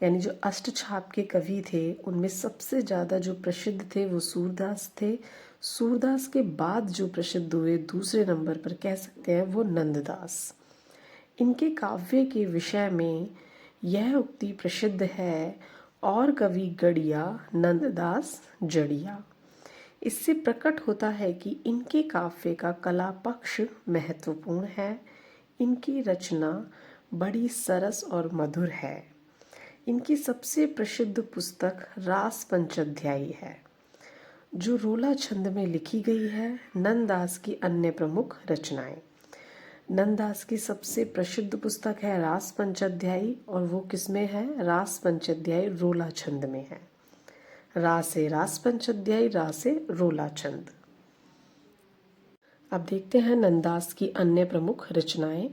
यानी जो अष्टछाप के कवि थे उनमें सबसे ज़्यादा जो प्रसिद्ध थे वो सूरदास थे। सूरदास के बाद जो प्रसिद्ध हुए दूसरे नंबर पर कह सकते हैं वो नंददास। इनके काव्य के विषय में यह उक्ति प्रसिद्ध है, और कवि गड़िया नंददास जड़िया। इससे प्रकट होता है कि इनके काव्य का कला पक्ष महत्वपूर्ण है। इनकी रचना बड़ी सरस और मधुर है। इनकी सबसे प्रसिद्ध पुस्तक रास पंचाध्यायी है, जो रोला छंद में लिखी गई है। नंददास की अन्य प्रमुख रचनाएं। नंददास की सबसे प्रसिद्ध पुस्तक है रास पंचाध्यायी, और वो किसमें है? रास पंचाध्यायी रोला छंद में है। रासे रास पंचाध्यायी, रासे रोला छंद। अब देखते हैं नंददास की अन्य प्रमुख रचनाएं।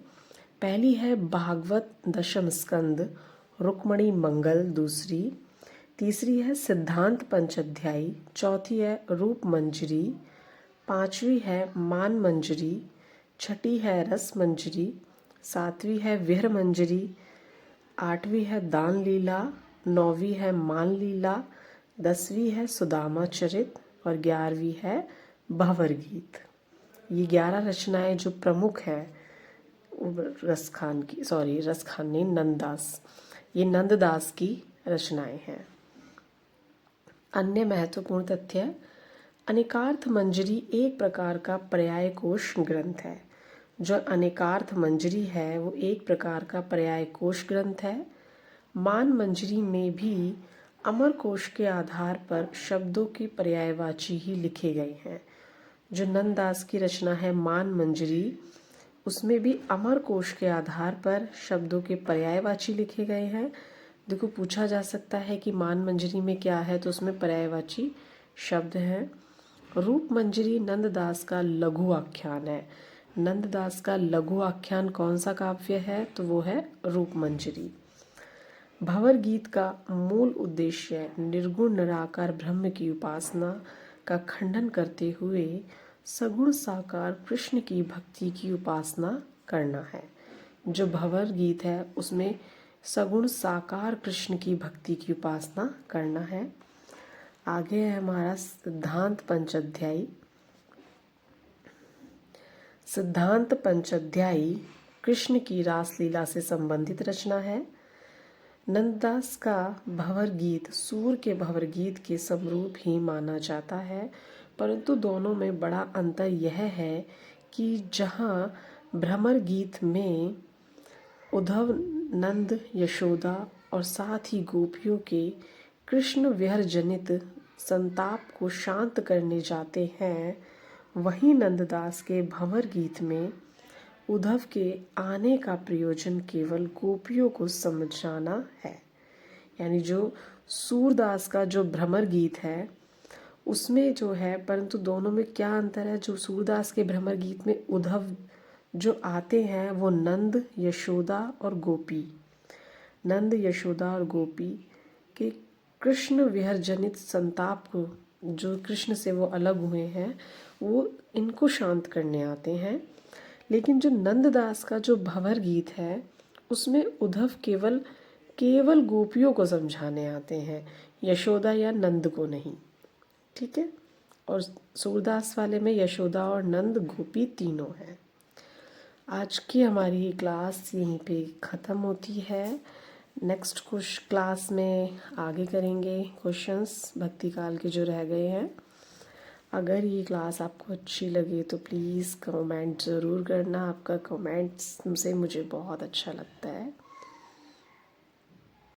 पहली है भागवत दशम स्कंद रुक्मणी मंगल दूसरी। तीसरी है सिद्धांत पंचाध्यायी। चौथी है रूप मंजरी। पांचवी है मान मंजरी। छठी है रस मंजरी। सातवीं है विहर मंजरी। आठवीं है दान लीला। नौवीं है मान लीला। 10वीं है सुदामा चरित, और 11वीं है भंवर गीत। ये 11 रचनाएं जो प्रमुख है रसखान ने नंददास, ये नंददास की रचनाएं हैं। अन्य महत्वपूर्ण तथ्य, अनेकार्थ मंजरी एक प्रकार का पर्याय कोश ग्रंथ है। जो अनेकार्थ मंजरी है वो एक प्रकार का पर्याय कोश ग्रंथ है। मान मंजरी में भी अमर कोश के आधार पर शब्दों के पर्यायवाची ही लिखे गए हैं। जो नंददास की रचना है मान मंजरी, उसमें भी अमर कोश के आधार पर शब्दों के पर्यायवाची लिखे गए हैं। देखो, पूछा जा सकता है कि मान मंजरी में क्या है, तो उसमें पर्यायवाची शब्द हैं। रूप मंजरी नंददास का लघु आख्यान है। नंददास का लघु आख्यान कौन सा काव्य है? तो वो है रूप मंजरी। भंवर गीत का मूल उद्देश्य निर्गुण निराकार ब्रह्म की उपासना का खंडन करते हुए सगुण साकार कृष्ण की भक्ति की उपासना करना है। जो भंवर गीत है उसमें सगुण साकार कृष्ण की भक्ति की उपासना करना है। आगे है हमारा सिद्धांत पंचाध्यायी। सिद्धांत पंचाध्यायी कृष्ण की रासलीला से संबंधित रचना है। नंददास का भंवर गीत सूर के भंवर गीत के समरूप ही माना जाता है, परंतु दोनों में बड़ा अंतर यह है कि जहाँ भ्रमर गीत में उद्धव नंद यशोदा और साथ ही गोपियों के कृष्ण विहर जनित संताप को शांत करने जाते हैं, वहीं नंददास के भंवर गीत में उद्धव के आने का प्रयोजन केवल गोपियों को समझाना है। यानी जो सूरदास का जो भ्रमर गीत है उसमें जो है, परंतु दोनों में क्या अंतर है? जो सूरदास के भ्रमर गीत में उद्धव जो आते हैं वो नंद, यशोदा और गोपी। नंद, यशोदा और गोपी के कृष्ण विहर जनित संताप को, जो कृष्ण से वो अलग हुए हैं, वो इनको शांत करने आते हैं। लेकिन जो नंददास का जो भंवर गीत है उसमें उद्धव केवल केवल गोपियों को समझाने आते हैं, यशोदा या नंद को नहीं। ठीक है। और सूरदास वाले में यशोदा और नंद गोपी तीनों हैं। आज की हमारी ये क्लास यहीं पे ख़त्म होती है। नेक्स्ट कुछ क्लास में आगे करेंगे क्वेश्चंस भक्ति काल के जो रह गए हैं। अगर ये क्लास आपको अच्छी लगे तो प्लीज़ कमेंट ज़रूर करना। आपका कमेंट्स से मुझे बहुत अच्छा लगता है।